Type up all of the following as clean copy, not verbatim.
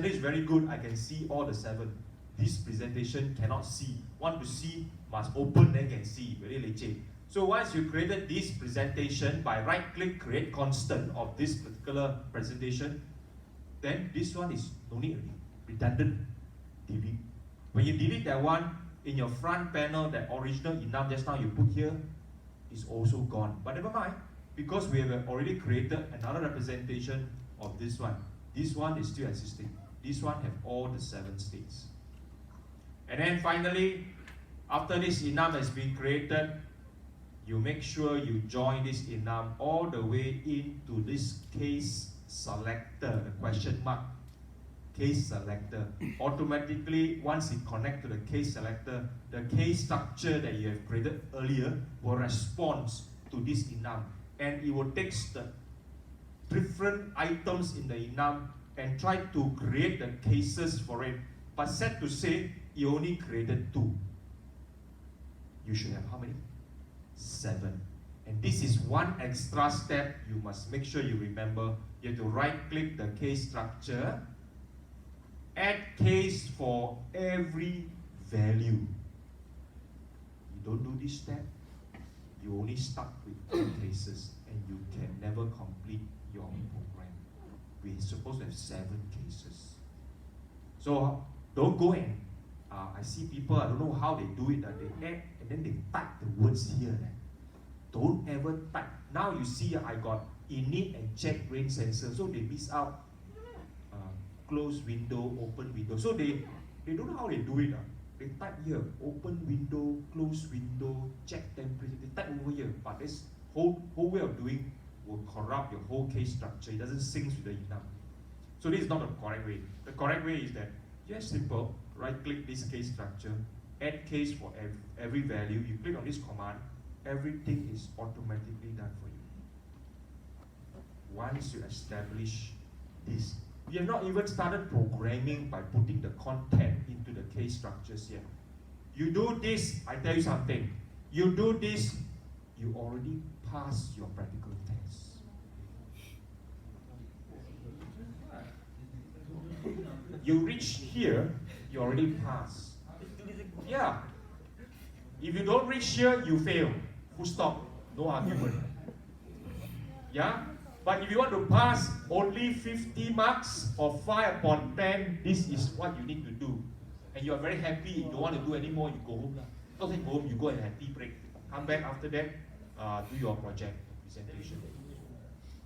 presenter is very good, I can see all the 7. This presentation cannot see. Want to see, must open then can see. Very leceh. So once you created this presentation, by right-click, create constant of this particular presentation, then this one is no need already. Redundant. Delete. When you delete that one, in your front panel, that original enum just now you put here is also gone. But never mind, because we have already created another representation of this one. This one is still existing. This one have all the 7 states. And then finally, after this enum has been created, you make sure you join this enum all the way into this case selector, the question mark case selector. Automatically, once it connects to the case selector, the case structure that you have created earlier will respond to this enum, and it will take the different items in the enum and try to create the cases for it. But sad to say, you only created 2. You should have how many? 7. And this is one extra step you must make sure you remember. You have to right-click the case structure, add case for every value. You don't do this step, you only stuck with 2 cases and you can never complete your program. We're supposed to have 7 cases. So don't go and, I see people, I don't know how they do it, they add and then they type the words here. Don't ever type. Now you see I got init and check rain sensor, so they miss out close window, open window. So they don't know how they do it. They type here, open window, close window, check temperature. They type over here, but this whole way of doing will corrupt your whole case structure. It doesn't sync with the enum. So this is not the correct way. The correct way is that, yes, simple, right-click this case structure, add case for every value. You click on this command, everything is automatically done for you. Once you establish this, we have not even started programming by putting the content into the case structures yet. You do this, I tell you something. You do this, you already passed your practical test. You reach here, you already passed. Yeah. If you don't reach here, you fail. Full stop. No argument. Yeah? But if you want to pass only 50 marks or 5 upon 10, this is what you need to do. And you are very happy, you don't want to do anymore, you go home. Don't take home, you go and have tea break. Come back after that, do your project presentation.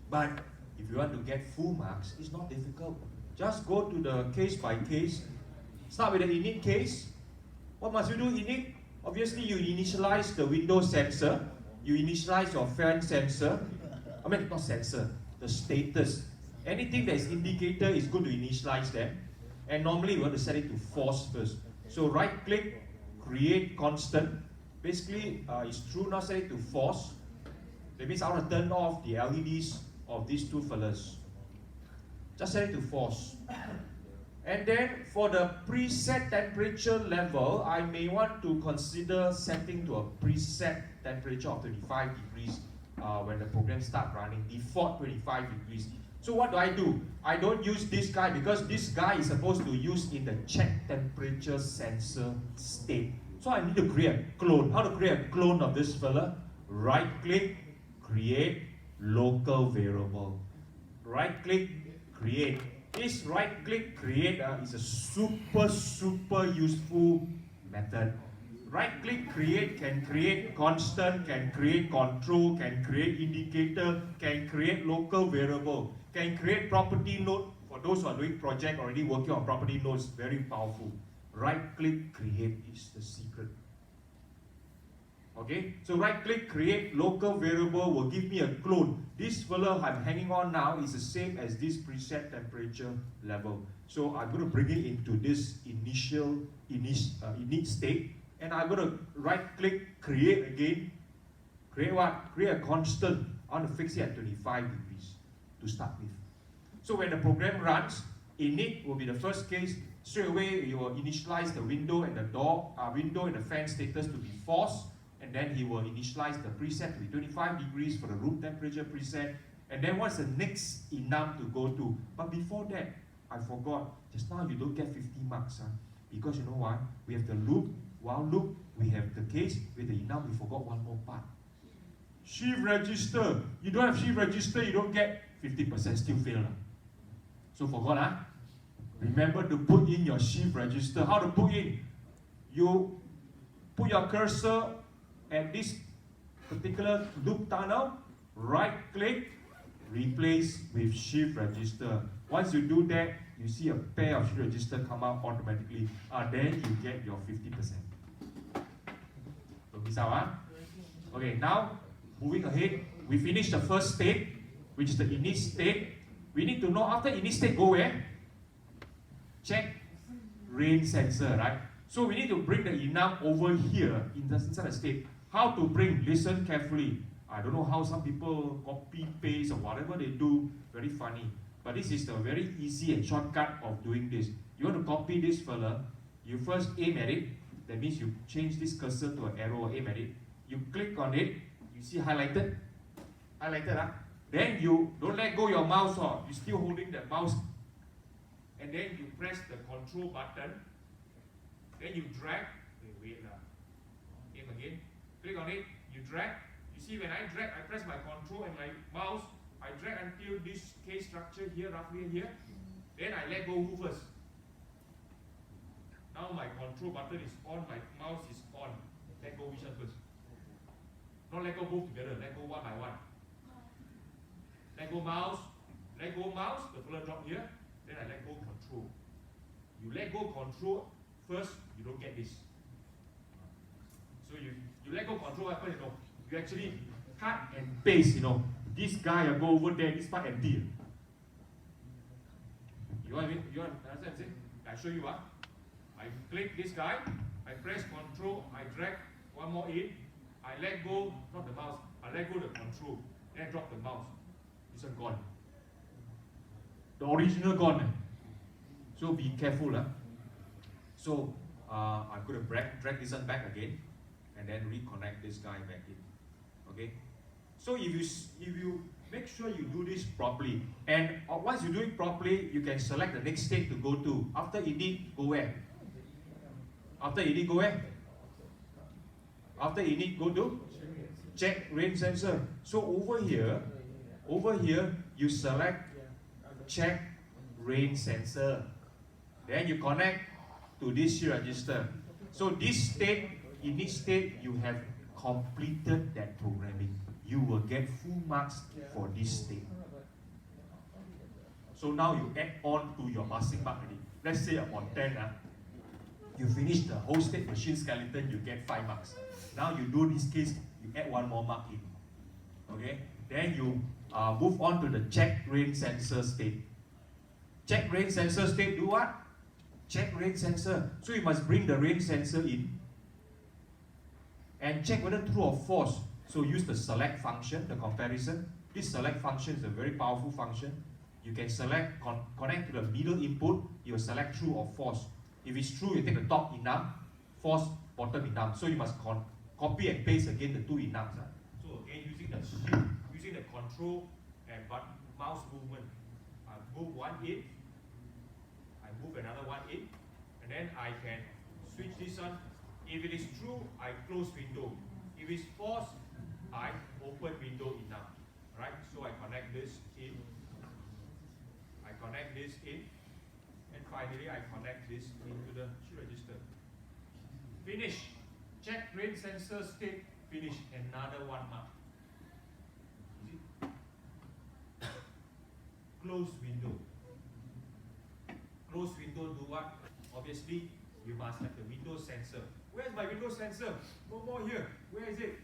But if you want to get full marks, it's not difficult. Just go to the case by case. Start with the init case. What must you do init? Obviously, you initialize the window sensor. You initialize your fan sensor. I mean, not sensor, the status. Anything that is indicator is good to initialize them. And normally, we want to set it to false first. So right-click, create constant. Basically, it's true, now set it to false. That means I want to turn off the LEDs of these 2 fellas. Just set it to false. And then for the preset temperature level, I may want to consider setting to a preset temperature of 25 degrees when the program starts running, default 25 degrees. So what do? I don't use this guy because this guy is supposed to use in the check temperature sensor state. So I need to create a clone. How to create a clone of this fella? Right click, create local variable. Right click, create. This right click create is a super useful method. Right click create can create constant, can create control, can create indicator, can create local variable, can create property node. For those who are doing project already working on property nodes, very powerful. Right click create is the secret. Okay, so right click create local variable will give me a clone. This fella I'm hanging on now is the same as this preset temperature level. So I'm going to bring it into this init state, and I'm going to right click create again. Create what? Create a constant. I want to fix it at 25 degrees to start with. So when the program runs, init will be the first case. Straight away you will initialize the window and the door, window and the fan status to be false. And then he will initialize the preset to be 25 degrees for the room temperature preset. And then what's the next enum to go to? But before that, I forgot. Just now you don't get 50 marks. Because you know why? We have the loop, while loop, we have the case, with the enum, we forgot one more part. Shift register. You don't have shift register, you don't get 50%, still fail. So forgot, remember to put in your shift register. How to put in? You put your cursor at this particular loop tunnel, right click, replace with shift register. Once you do that, you see a pair of shift register come out automatically. Then you get your 50%. So miss out, Okay, now moving ahead, we finished the first state, which is the init state. We need to know after init state go where? Check rain sensor, right? So we need to bring the enum over here inside the state. How to bring? Listen carefully. I don't know how some people copy, paste, or whatever they do. Very funny. But this is the very easy and shortcut of doing this. You want to copy this fella, you first aim at it. That means you change this cursor to an arrow, aim at it. You click on it, you see highlighted? Highlighted, Then you don't let go your mouse, you're still holding the mouse. And then you press the control button. Then you drag, wait, aim again. Click on it, you drag. You see when I drag, I press my control and my mouse, I drag until this case structure here, roughly here. Then I let go move first. Now my control button is on, my mouse is on. Let go which one first? Not let go both together, let go one by one. Let go mouse, the fella drop here, then I let go control. You let go control first, you don't get this. So you let go control, what happens, you actually cut and paste, this guy go over there, this part empty. You understand what I'm saying? I show you I click this guy, I press control, I drag one more in, I let go, not the mouse, I let go the control, then I drop the mouse. This one gone. The original gone. So be careful. So I'm going to drag this one back again and then reconnect this guy back in. Okay? So if you make sure you do this properly, and once you do it properly, you can select the next state to go to. After init, go where? After init, go where? After init, go to check rain sensor. So over here, you select check rain sensor. Then you connect to this register. So this state, in this state, you have completed that programming. You will get full marks for this state. So now you add on to your passing mark already. Let's say upon 10, you finish the whole state machine skeleton, you get 5 marks. Now you do this case, you add one more mark in. Okay? Then you move on to the check rain sensor state. Check rain sensor state, do what? Check rain sensor. So you must bring the rain sensor in and check whether true or false. So use the select function, the comparison. This select function is a very powerful function. You can select, connect to the middle input, you select true or false. If it's true, you take the top enum, false, bottom enum. So you must copy and paste again the two enums. So again, using the shift, using the control and mouse movement, I move one in, I move another one in, and then I can switch this one. If it is true, I close window. If it's false, I open window enum. Right? So I connect this in, and finally I connect this into the register. Finish. Check rain sensor state. Finish. Another 1 mark. Close window. Close window do what? Obviously, you must have the window sensor. Where's my window sensor? No more here. Where is it?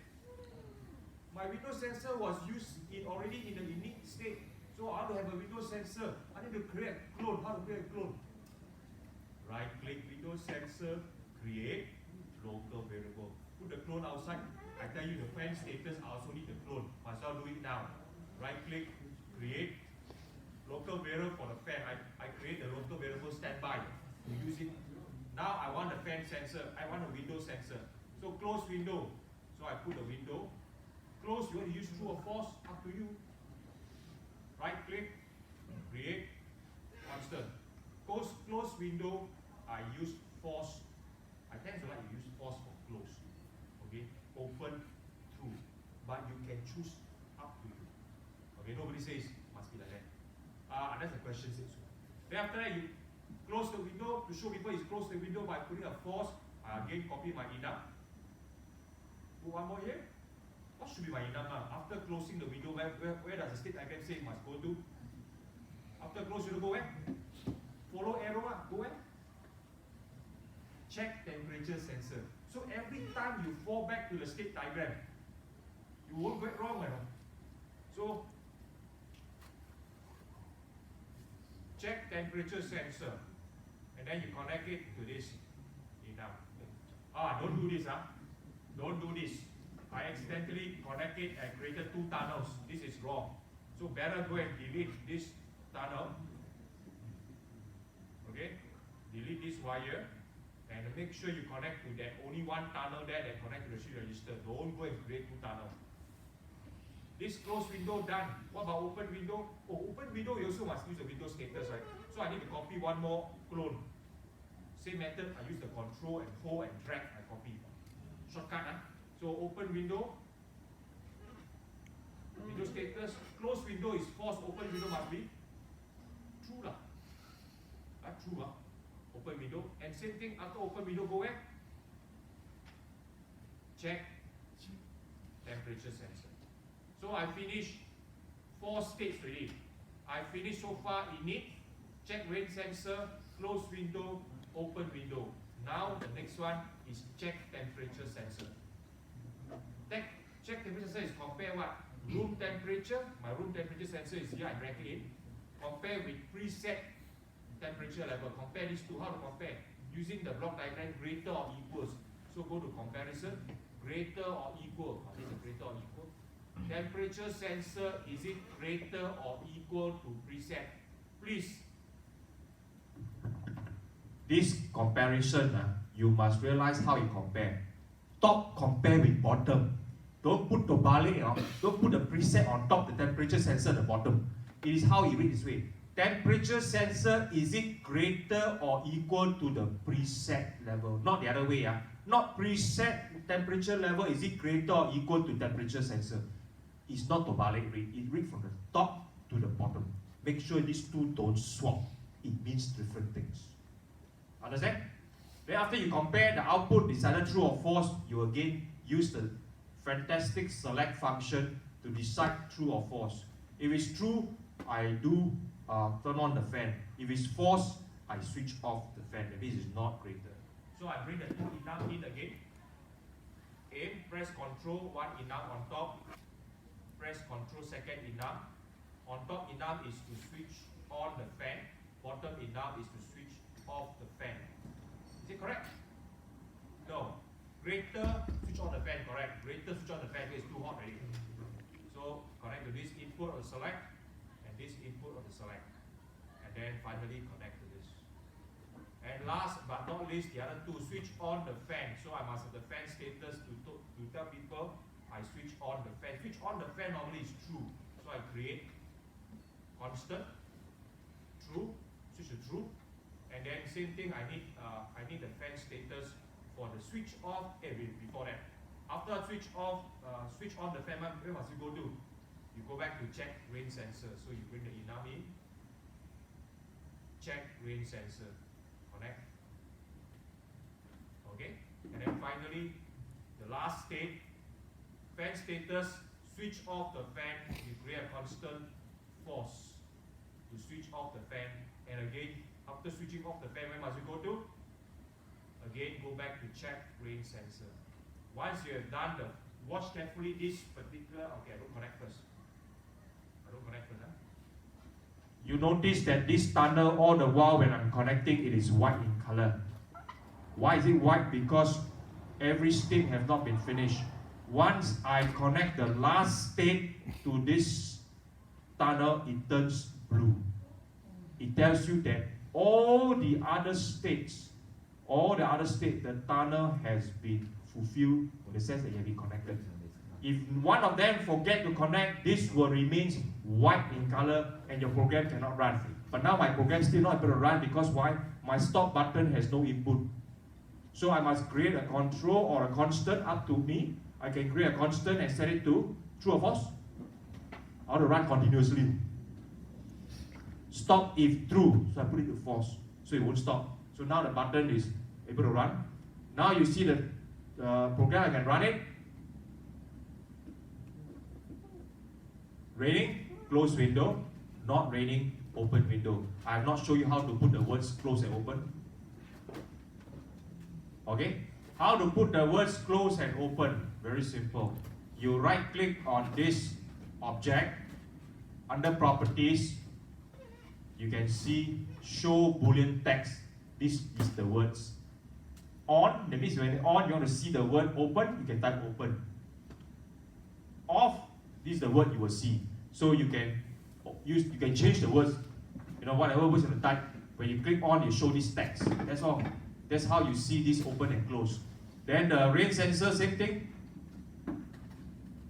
My window sensor was used already in the init state. So I want to have a window sensor. I need to create a clone. How to create a clone? Right click window sensor, create local variable. Put the clone outside. I tell you the fan status, I also need the clone. Must well do it now. Right click, create local variable for the fan. I create the local variable standby to use it. Now I want the fan sensor. I want a window sensor. So close window. So I put the window. Close, you want to use true or false, up to you. Right click, create, constant. closed window, I use force. I tend to like to use force for close. Okay, open, through. But you can choose up to you. Okay, nobody says must be like that. Unless the question says so. Then after that, you close the window to show people is close the window by putting a force. I again copy my enum. Put one more here. What should be my enum now? After closing the window, where does the state diagram say it must go to? After close, you go where? Follow arrow, go where? Check temperature sensor. So every time you fall back to the state diagram, you won't get wrong, you know. So check temperature sensor, and then you connect it to this enum. Don't do this, Don't do this. I accidentally connected and created two tunnels. This is wrong. So better go and delete this tunnel. Okay? Delete this wire and make sure you connect to that only one tunnel there that connect to the shift register. Don't go and create two tunnels. This closed window done. What about open window? Open window you also must use the window status, right? So I need to copy one more clone. Same method, I use the control and hold and drag, I copy. Shortcut, So open window, window status, closed window is false, open window must be true lah. True open window. And same thing after open window, go where? Check temperature sensor. So I finished 4 states already. I finished so far init, check rain sensor, closed window, open window. Now the next one is check temperature sensor. Check temperature sensor is compare what? Room temperature. My room temperature sensor is here, I drag it in. Compare with preset temperature level. Compare these two. How to compare? Using the block diagram greater or equals. So go to comparison, greater or equal. This is greater or equal. Temperature sensor, is it greater or equal to preset? Please. This comparison, you must realize how you compare. Top compare with bottom. Don't put the balik, don't put the preset on top, the temperature sensor at the bottom. It is how you read this way. Temperature sensor, is it greater or equal to the preset level? Not the other way. Not preset temperature level, is it greater or equal to temperature sensor? It's not to balik read. It read from the top to the bottom. Make sure these two don't swap. It means different things. Understand? Then after you compare the output is either true or false, you again use the fantastic select function to decide true or false. If it's true, I do turn on the fan. If it's false, I switch off the fan. That means it's not greater. So I bring the two enum in again. Aim, press Ctrl, one enum on top. Press Ctrl, second enum. On top enum is to switch on the fan. Bottom enum is to switch off the fan. Is it correct? No. Greater, switch on the fan, correct. Greater, switch on the fan, it's too hot already. So connect to this input of the select and this input of the select. And then finally connect to this. And last but not least, the other two, switch on the fan. So I must have the fan status to tell people I switch on the fan. Switch on the fan normally is true. So I create constant, true, switch to true. And then same thing, I need the fan status for the switch off. Before that, after I switch off, switch on the fan, where must you go to? You go back to check rain sensor. So you bring the enum in, check rain sensor, connect. Okay, and then finally, the last state, fan status, switch off the fan. You create a constant force to switch off the fan, and again, after switching off the fan, where must you go to? Again, go back to check rain sensor. Once you have done watch carefully this particular, okay, I don't connect first. You notice that this tunnel, all the while when I'm connecting, it is white in color. Why is it white? Because every state have not been finished. Once I connect the last state to this tunnel, it turns blue. It tells you that all the other states, the tunnel has been fulfilled in the sense that you have been connected. If one of them forget to connect, this will remain white in color and your program cannot run. But now my program is still not able to run because why? My stop button has no input. So I must create a control or a constant up to me. I can create a constant and set it to true or false. I want to run continuously. Stop if true, so I put it to false, so it won't stop. So now the button is able to run. Now you see the program, I can run it. Raining, close window. Not raining, open window. I have not shown you how to put the words close and open. Okay? How to put the words close and open? Very simple. You right click on this object. Under properties, you can see show boolean text. This is the words. On, that means when on you want to see the word open, you can type open. Off, this is the word you will see. So you can change the words, whatever words you want to type. When you click on, you show this text. That's all. That's how you see this open and close. Then the rain sensor, same thing.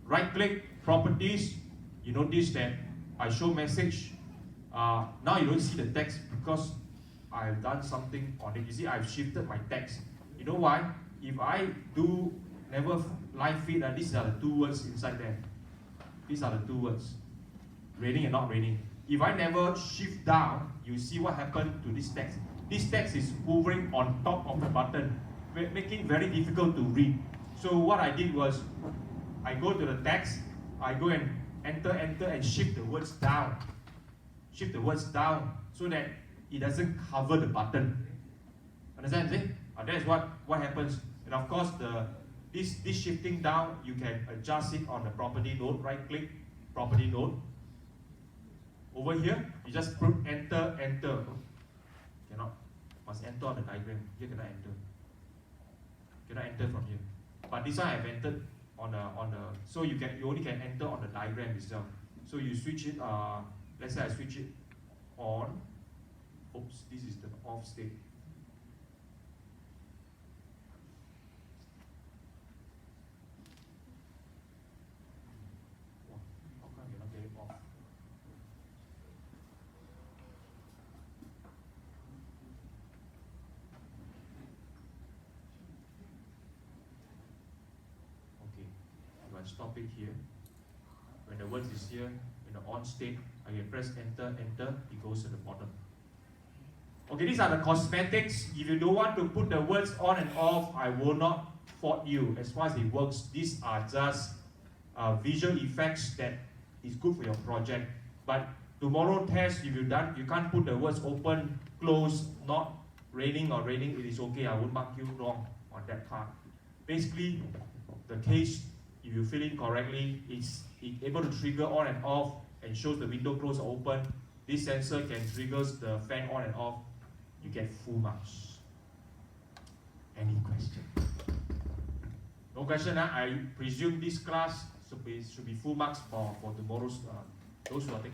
Right click, properties. You notice that I show message. Now you don't see the text because I've done something on it. You see, I've shifted my text. You know why? If I do never live feed, these are the two words inside there. These are the two words. Raining and not raining. If I never shift down, you see what happened to this text. This text is hovering on top of the button, making it very difficult to read. So what I did was, I go to the text, I go and enter, and shift the words down. Shift the words down so that it doesn't cover the button. Understand? See? That is what happens. And of course, this shifting down, you can adjust it on the property node. Right click, property node. Over here, you just put enter. Cannot. Must enter on the diagram. Here cannot enter. Cannot enter from here. But this one I have entered on the. So you only can enter on the diagram itself. So you switch it. Let's say I switch it on. Oops, this is the off state. How come you're not getting off? Okay, if I stop it here, when the words is here, in the on state, I can press enter, it goes to the bottom. Okay, these are the cosmetics. If you don't want to put the words on and off, I will not fault you. As far as it works, these are just visual effects that is good for your project. But tomorrow test, if you can't put the words open, close, not raining or raining, it is okay. I won't mark you wrong on that part. Basically, the case, if you fill in correctly, it's able to trigger on and off and shows the window close or open. This sensor can trigger the fan on and off. You get full marks. Any question? No question, I presume this class should be full marks for tomorrow's, those who are taking